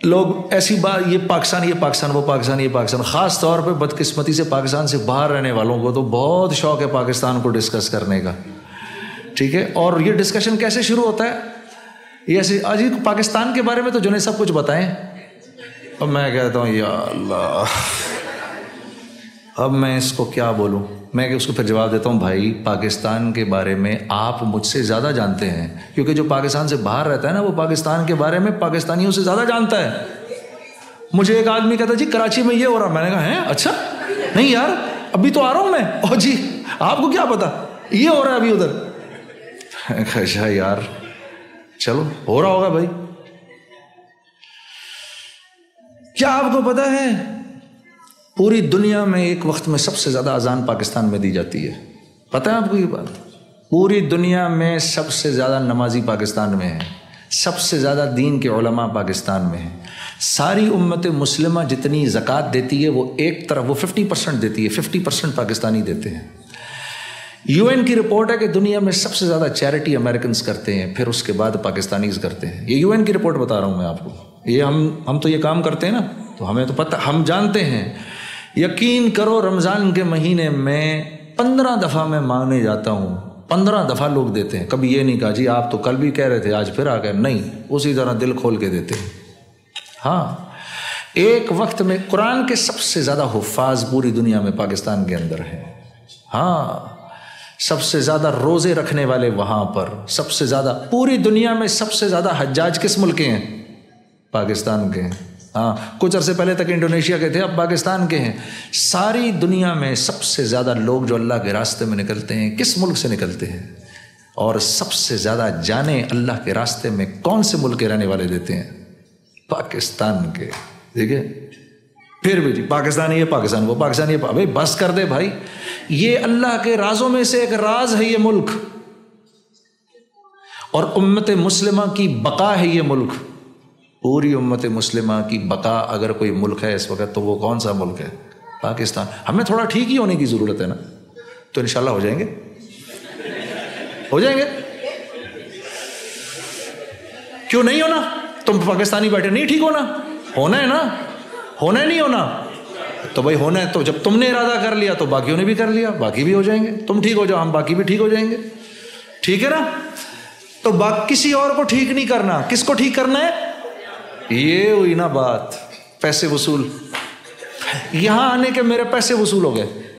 لوگ ایسی بات، یہ پاکستان وہ پاکستان یہ پاکستان، خاص طور پہ بدقسمتی سے پاکستان سے باہر رہنے والوں کو تو بہت شوق ہے پاکستان کو ڈسکس کرنے کا، ٹھیک ہے. اور یہ ڈسکشن کیسے شروع ہوتا ہے؟ یہ ایسے آج پاکستان کے بارے میں تو جنہیں سب کچھ بتائیں، اب میں کہتا ہوں یا اللہ اب میں اس کو کیا بولوں. میں اس کو پھر جواب دیتا ہوں بھائی پاکستان کے بارے میں آپ مجھ سے زیادہ جانتے ہیں، کیونکہ جو پاکستان سے باہر رہتا ہے نا وہ پاکستان کے بارے میں پاکستانیوں سے زیادہ جانتا ہے. مجھے ایک آدمی کہتا جی کراچی میں یہ ہو رہا، میں نے کہا ہیں اچھا نہیں یار ابھی تو آ رہا ہوں میں، اور جی آپ کو کیا پتا یہ ہو رہا ہے ابھی ادھر. اچھا یار چلو ہو رہا ہوگا بھائی. کیا آپ کو پتا ہے پوری دنیا میں ایک وقت میں سب سے زیادہ اذان پاکستان میں دی جاتی ہے؟ پتہ ہے آپ کو یہ بات؟ پوری دنیا میں سب سے زیادہ نمازی پاکستان میں ہیں، سب سے زیادہ دین کے علماء پاکستان میں ہیں. ساری امت مسلمہ جتنی زکوٰۃ دیتی ہے وہ ایک طرف وہ 50% دیتی ہے، 50% پاکستانی دیتے ہیں. UN کی رپورٹ ہے کہ دنیا میں سب سے زیادہ چیریٹی امریکنز کرتے ہیں، پھر اس کے بعد پاکستانیز کرتے ہیں. یہ UN کی رپورٹ بتا رہا ہوں میں آپ کو. یہ ہم تو یہ کام کرتے ہیں نا تو ہمیں تو پتہ، ہم جانتے ہیں. یقین کرو رمضان کے مہینے میں 15 دفعہ میں مانگنے جاتا ہوں، 15 دفعہ لوگ دیتے ہیں. کبھی یہ نہیں کہا جی آپ تو کل بھی کہہ رہے تھے آج پھر آ گئے، نہیں، اسی طرح دل کھول کے دیتے ہیں. ہاں ایک وقت میں قرآن کے سب سے زیادہ حفاظ پوری دنیا میں پاکستان کے اندر ہیں. ہاں سب سے زیادہ روزے رکھنے والے وہاں پر، سب سے زیادہ پوری دنیا میں سب سے زیادہ حجاج کس ملک کے ہیں؟ پاکستان کے ہیں. ہاں کچھ عرصے پہلے تک انڈونیشیا کے تھے، اب پاکستان کے ہیں. ساری دنیا میں سب سے زیادہ لوگ جو اللہ کے راستے میں نکلتے ہیں کس ملک سے نکلتے ہیں؟ اور سب سے زیادہ جانیں اللہ کے راستے میں کون سے ملک کے رہنے والے دیتے ہیں؟ پاکستان کے. ٹھیک ہے پھر بھی جی پاکستانی یہ پاکستان وہ پاکستانی یہ، بھائی بس کر دے بھائی. یہ اللہ کے رازوں میں سے ایک راز ہے یہ ملک، اور امت مسلمہ کی بقا ہے یہ ملک. پوری امت مسلمہ کی بقا اگر کوئی ملک ہے اس وقت تو وہ کون سا ملک ہے؟ پاکستان. ہمیں تھوڑا ٹھیک ہی ہونے کی ضرورت ہے نا، تو انشاءاللہ ہو جائیں گے، ہو جائیں گے. کیوں نہیں ہونا؟ تم پاکستانی بیٹھے نہیں ٹھیک ہونا، ہونا ہے نا، ہونا ہے نہیں ہونا تو بھائی ہونا ہے. تو جب تم نے ارادہ کر لیا تو باقیوں نے بھی کر لیا، باقی بھی ہو جائیں گے. تم ٹھیک ہو جاؤ ہم باقی بھی ٹھیک ہو جائیں گے، ٹھیک ہے نا. تو کسی اور کو ٹھیک نہیں کرنا، کس کو ٹھیک کرنا ہے؟ یہ ہوئی نا بات، پیسے وصول. یہاں آنے کے میرے پیسے وصول ہو گئے.